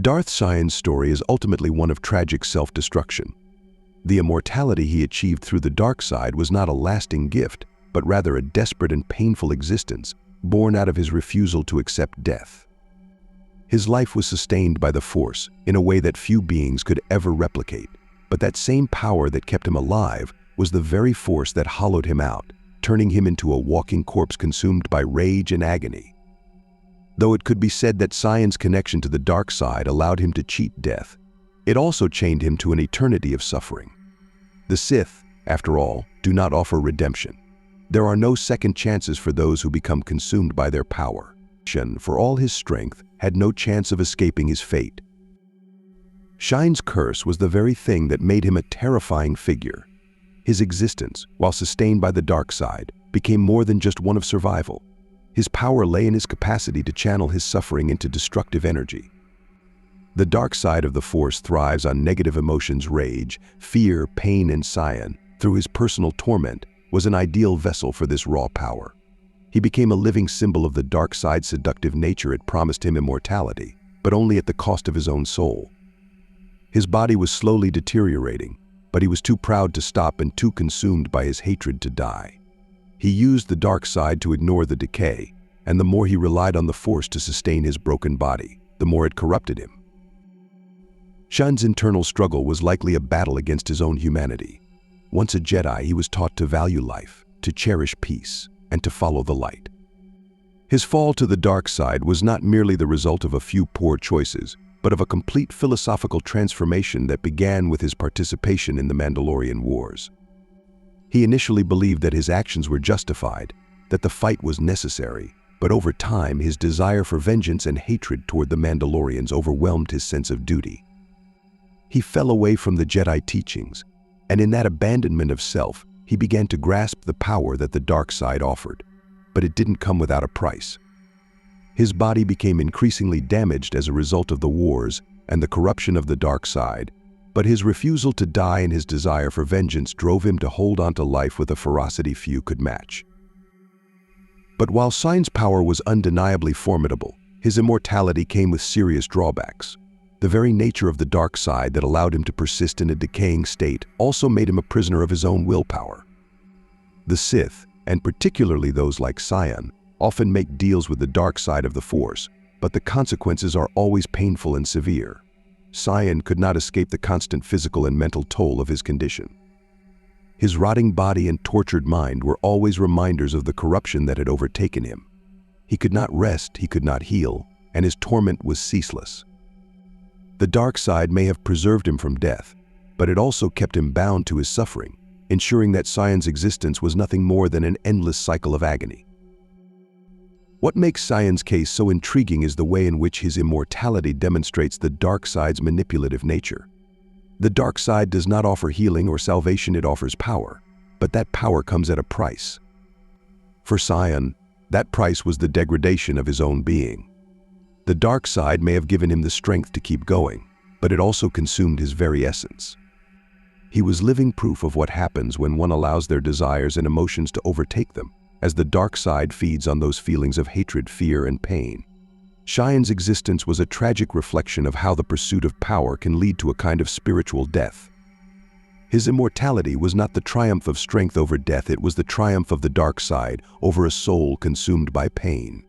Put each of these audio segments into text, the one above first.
Darth Sion's story is ultimately one of tragic self-destruction. The immortality he achieved through the dark side was not a lasting gift, but rather a desperate and painful existence, born out of his refusal to accept death. His life was sustained by the Force in a way that few beings could ever replicate, but that same power that kept him alive was the very force that hollowed him out, turning him into a walking corpse consumed by rage and agony. Though it could be said that Sion's connection to the dark side allowed him to cheat death, it also chained him to an eternity of suffering. The Sith, after all, do not offer redemption. There are no second chances for those who become consumed by their power. Shin, for all his strength, had no chance of escaping his fate. Sion's curse was the very thing that made him a terrifying figure. His existence, while sustained by the dark side, became more than just one of survival. His power lay in his capacity to channel his suffering into destructive energy. The dark side of the Force thrives on negative emotions. Rage, fear, pain, and Sion, through his personal torment, was an ideal vessel for this raw power. He became a living symbol of the dark side's seductive nature. It promised him immortality, but only at the cost of his own soul. His body was slowly deteriorating, but he was too proud to stop and too consumed by his hatred to die. He used the dark side to ignore the decay, and the more he relied on the Force to sustain his broken body, the more it corrupted him. Sion's internal struggle was likely a battle against his own humanity. Once a Jedi, he was taught to value life, to cherish peace, and to follow the light. His fall to the dark side was not merely the result of a few poor choices, but of a complete philosophical transformation that began with his participation in the Mandalorian Wars. He initially believed that his actions were justified, that the fight was necessary, but over time his desire for vengeance and hatred toward the Mandalorians overwhelmed his sense of duty. He fell away from the Jedi teachings, and in that abandonment of self, he began to grasp the power that the dark side offered. But it didn't come without a price. His body became increasingly damaged as a result of the wars and the corruption of the dark side, but his refusal to die and his desire for vengeance drove him to hold on to life with a ferocity few could match. But while Sion's power was undeniably formidable, his immortality came with serious drawbacks. The very nature of the dark side that allowed him to persist in a decaying state also made him a prisoner of his own willpower. The Sith, and particularly those like Sion, often make deals with the dark side of the Force, but the consequences are always painful and severe. Sion could not escape the constant physical and mental toll of his condition. His rotting body and tortured mind were always reminders of the corruption that had overtaken him. He could not rest, he could not heal, and his torment was ceaseless. The dark side may have preserved him from death, but it also kept him bound to his suffering, ensuring that Sion's existence was nothing more than an endless cycle of agony. What makes Sion's case so intriguing is the way in which his immortality demonstrates the dark side's manipulative nature. The dark side does not offer healing or salvation, it offers power, but that power comes at a price. For Sion, that price was the degradation of his own being. The dark side may have given him the strength to keep going, but it also consumed his very essence. He was living proof of what happens when one allows their desires and emotions to overtake them, as the dark side feeds on those feelings of hatred, fear, and pain. Sion's existence was a tragic reflection of how the pursuit of power can lead to a kind of spiritual death. His immortality was not the triumph of strength over death, it was the triumph of the dark side over a soul consumed by pain.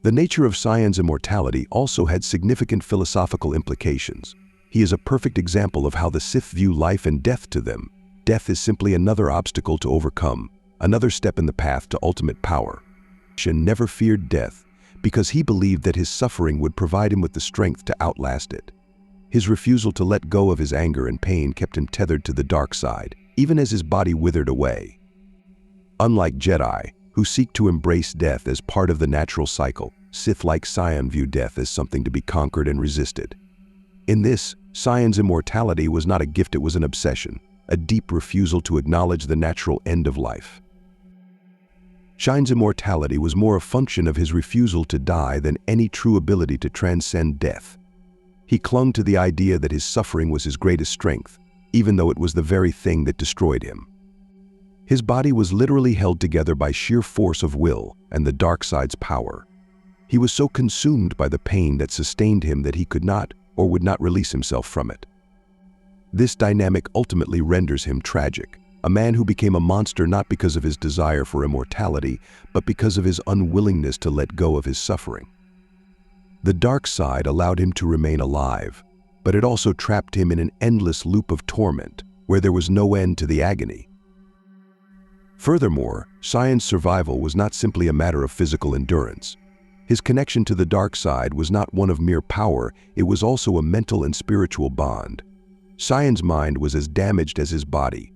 The nature of Sion's immortality also had significant philosophical implications. He is a perfect example of how the Sith view life and death. To them, death is simply another obstacle to overcome, another step in the path to ultimate power. Sion never feared death because he believed that his suffering would provide him with the strength to outlast it. His refusal to let go of his anger and pain kept him tethered to the dark side, even as his body withered away. Unlike Jedi, who seek to embrace death as part of the natural cycle, Sith like Sion view death as something to be conquered and resisted. In this, Sion's immortality was not a gift, it was an obsession, a deep refusal to acknowledge the natural end of life. Sion's immortality was more a function of his refusal to die than any true ability to transcend death. He clung to the idea that his suffering was his greatest strength, even though it was the very thing that destroyed him. His body was literally held together by sheer force of will and the dark side's power. He was so consumed by the pain that sustained him that he could not or would not release himself from it. This dynamic ultimately renders him tragic, a man who became a monster not because of his desire for immortality, but because of his unwillingness to let go of his suffering. The dark side allowed him to remain alive, but it also trapped him in an endless loop of torment, where there was no end to the agony. Furthermore, Sion's survival was not simply a matter of physical endurance. His connection to the dark side was not one of mere power, it was also a mental and spiritual bond. Sion's mind was as damaged as his body.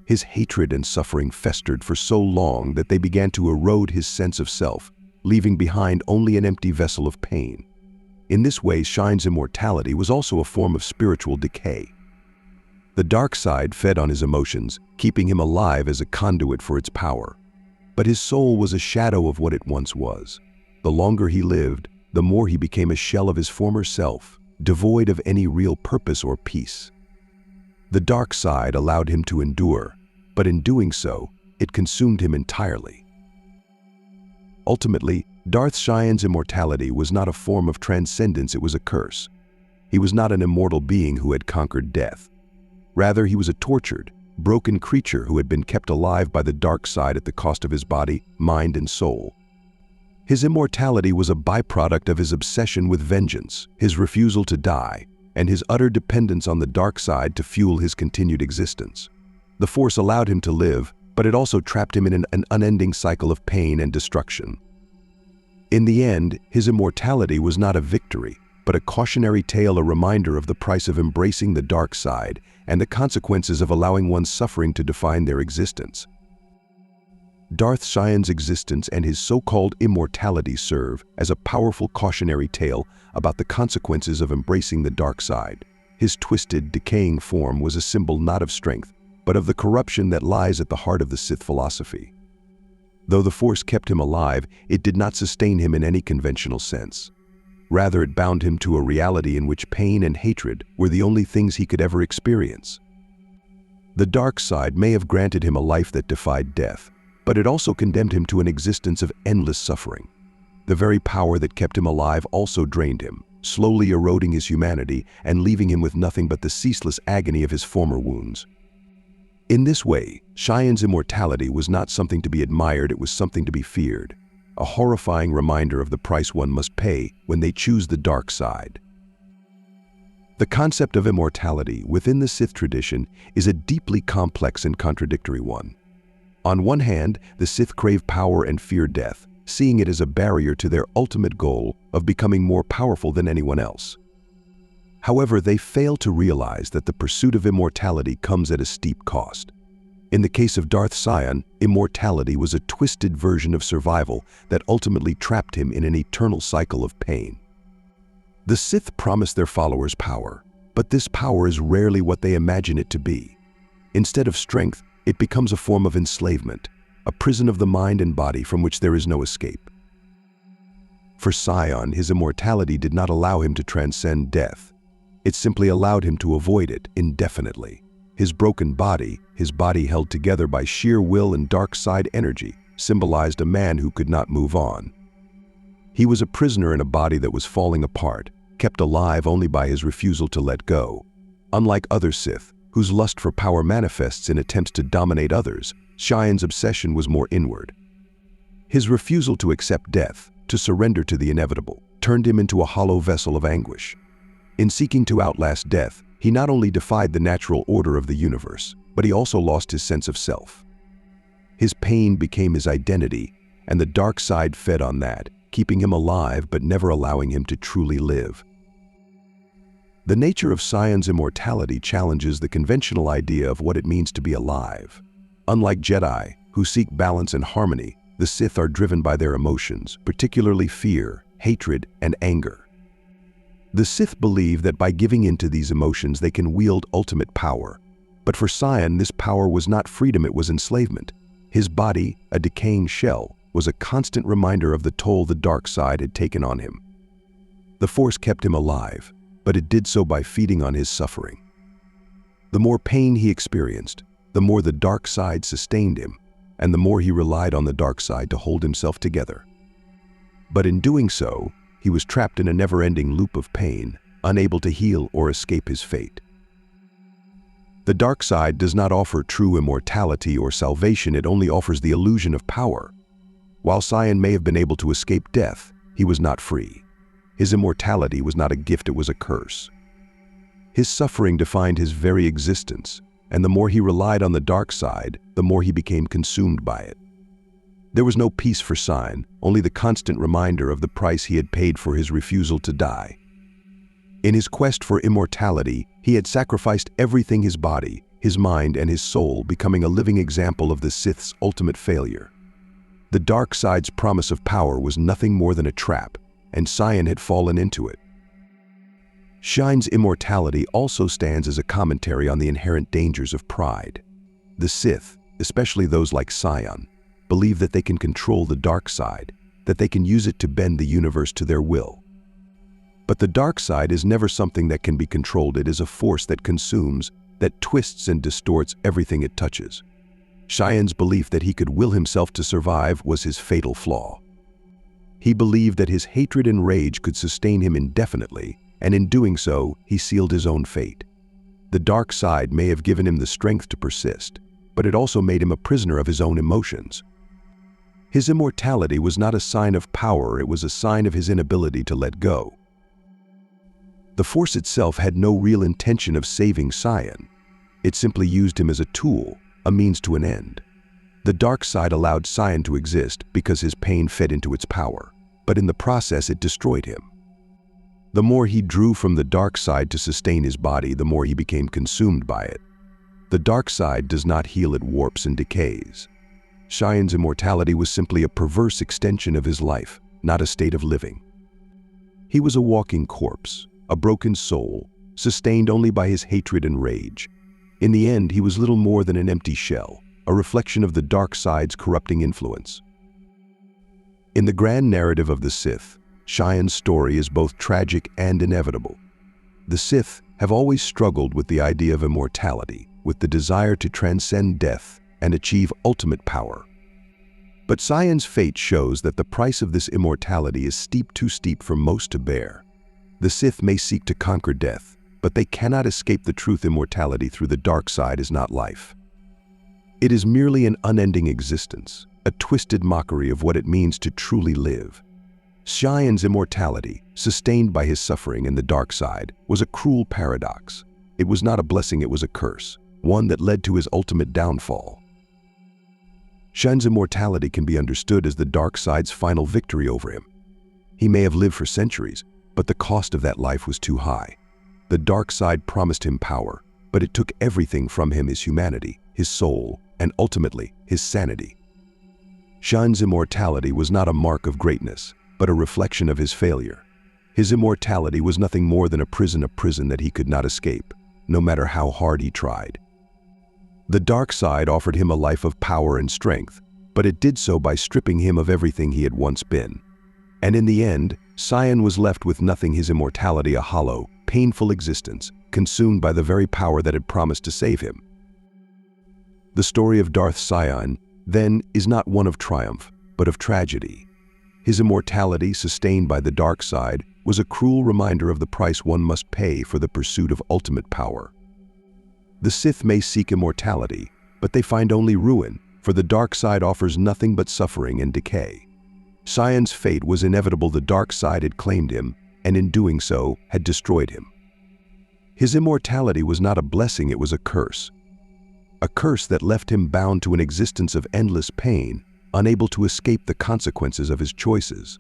His hatred and suffering festered for so long that they began to erode his sense of self, leaving behind only an empty vessel of pain. In this way, Sion's immortality was also a form of spiritual decay. The dark side fed on his emotions, keeping him alive as a conduit for its power. But his soul was a shadow of what it once was. The longer he lived, the more he became a shell of his former self, devoid of any real purpose or peace. The dark side allowed him to endure, but in doing so, it consumed him entirely. Ultimately, Darth Sion's immortality was not a form of transcendence, it was a curse. He was not an immortal being who had conquered death. Rather, he was a tortured, broken creature who had been kept alive by the dark side at the cost of his body, mind, and soul. His immortality was a byproduct of his obsession with vengeance, his refusal to die, and his utter dependence on the dark side to fuel his continued existence. The Force allowed him to live, but it also trapped him in an unending cycle of pain and destruction. In the end, his immortality was not a victory, but a cautionary tale, a reminder of the price of embracing the dark side and the consequences of allowing one's suffering to define their existence. Darth Sion's existence and his so-called immortality serve as a powerful cautionary tale about the consequences of embracing the dark side. His twisted, decaying form was a symbol not of strength, but of the corruption that lies at the heart of the Sith philosophy. Though the Force kept him alive, it did not sustain him in any conventional sense. Rather, it bound him to a reality in which pain and hatred were the only things he could ever experience. The dark side may have granted him a life that defied death, but it also condemned him to an existence of endless suffering. The very power that kept him alive also drained him, slowly eroding his humanity and leaving him with nothing but the ceaseless agony of his former wounds. In this way, Sion's immortality was not something to be admired, it was something to be feared, a horrifying reminder of the price one must pay when they choose the dark side. The concept of immortality within the Sith tradition is a deeply complex and contradictory one. On one hand, the Sith crave power and fear death, seeing it as a barrier to their ultimate goal of becoming more powerful than anyone else. However, they fail to realize that the pursuit of immortality comes at a steep cost. In the case of Darth Sion, immortality was a twisted version of survival that ultimately trapped him in an eternal cycle of pain. The Sith promise their followers power, but this power is rarely what they imagine it to be. Instead of strength, it becomes a form of enslavement, a prison of the mind and body from which there is no escape. For Sion, his immortality did not allow him to transcend death. It simply allowed him to avoid it indefinitely. His broken body, his body held together by sheer will and dark side energy, symbolized a man who could not move on. He was a prisoner in a body that was falling apart, kept alive only by his refusal to let go. Unlike other Sith, whose lust for power manifests in attempts to dominate others, Sion's obsession was more inward. His refusal to accept death, to surrender to the inevitable, turned him into a hollow vessel of anguish. In seeking to outlast death, he not only defied the natural order of the universe, but he also lost his sense of self. His pain became his identity, and the dark side fed on that, keeping him alive but never allowing him to truly live. The nature of Sion's immortality challenges the conventional idea of what it means to be alive. Unlike Jedi, who seek balance and harmony, the Sith are driven by their emotions, particularly fear, hatred, and anger. The Sith believe that by giving in to these emotions they can wield ultimate power. But for Sion, this power was not freedom, it was enslavement. His body, a decaying shell, was a constant reminder of the toll the dark side had taken on him. The Force kept him alive, but it did so by feeding on his suffering. The more pain he experienced, the more the dark side sustained him, and the more he relied on the dark side to hold himself together. But in doing so, he was trapped in a never-ending loop of pain, unable to heal or escape his fate. The dark side does not offer true immortality or salvation, it only offers the illusion of power. While Sion may have been able to escape death, he was not free. His immortality was not a gift, it was a curse. His suffering defined his very existence, and the more he relied on the dark side, the more he became consumed by it. There was no peace for Sion, only the constant reminder of the price he had paid for his refusal to die. In his quest for immortality, he had sacrificed everything: his body, his mind, and his soul, becoming a living example of the Sith's ultimate failure. The dark side's promise of power was nothing more than a trap, and Sion had fallen into it. Sion's immortality also stands as a commentary on the inherent dangers of pride. The Sith, especially those like Sion, believe that they can control the dark side, that they can use it to bend the universe to their will. But the dark side is never something that can be controlled. It is a force that consumes, that twists and distorts everything it touches. Sion's belief that he could will himself to survive was his fatal flaw. He believed that his hatred and rage could sustain him indefinitely, and in doing so, he sealed his own fate. The dark side may have given him the strength to persist, but it also made him a prisoner of his own emotions. His immortality was not a sign of power, it was a sign of his inability to let go. The Force itself had no real intention of saving Sion. It simply used him as a tool, a means to an end. The dark side allowed Sion to exist because his pain fed into its power, but in the process it destroyed him. The more he drew from the dark side to sustain his body, the more he became consumed by it. The dark side does not heal, it warps and decays. Sion's immortality was simply a perverse extension of his life, not a state of living. He was a walking corpse, a broken soul, sustained only by his hatred and rage. In the end, he was little more than an empty shell, a reflection of the dark side's corrupting influence. In the grand narrative of the Sith, Sion's story is both tragic and inevitable. The Sith have always struggled with the idea of immortality, with the desire to transcend death and achieve ultimate power. But Sion's fate shows that the price of this immortality is too steep for most to bear. The Sith may seek to conquer death, but they cannot escape the truth: immortality through the dark side is not life. It is merely an unending existence, a twisted mockery of what it means to truly live. Sion's immortality, sustained by his suffering in the dark side, was a cruel paradox. It was not a blessing, it was a curse, one that led to his ultimate downfall. Sion's immortality can be understood as the dark side's final victory over him. He may have lived for centuries, but the cost of that life was too high. The dark side promised him power, but it took everything from him: his humanity, his soul, and ultimately, his sanity. Sion's immortality was not a mark of greatness, but a reflection of his failure. His immortality was nothing more than a prison that he could not escape, no matter how hard he tried. The dark side offered him a life of power and strength, but it did so by stripping him of everything he had once been. And in the end, Sion was left with nothing: his immortality, a hollow, painful existence, consumed by the very power that had promised to save him. The story of Darth Sion, then, is not one of triumph, but of tragedy. His immortality, sustained by the dark side, was a cruel reminder of the price one must pay for the pursuit of ultimate power. The Sith may seek immortality, but they find only ruin, for the dark side offers nothing but suffering and decay. Sion's fate was inevitable: the dark side had claimed him, and in doing so, had destroyed him. His immortality was not a blessing, it was a curse that left him bound to an existence of endless pain, unable to escape the consequences of his choices.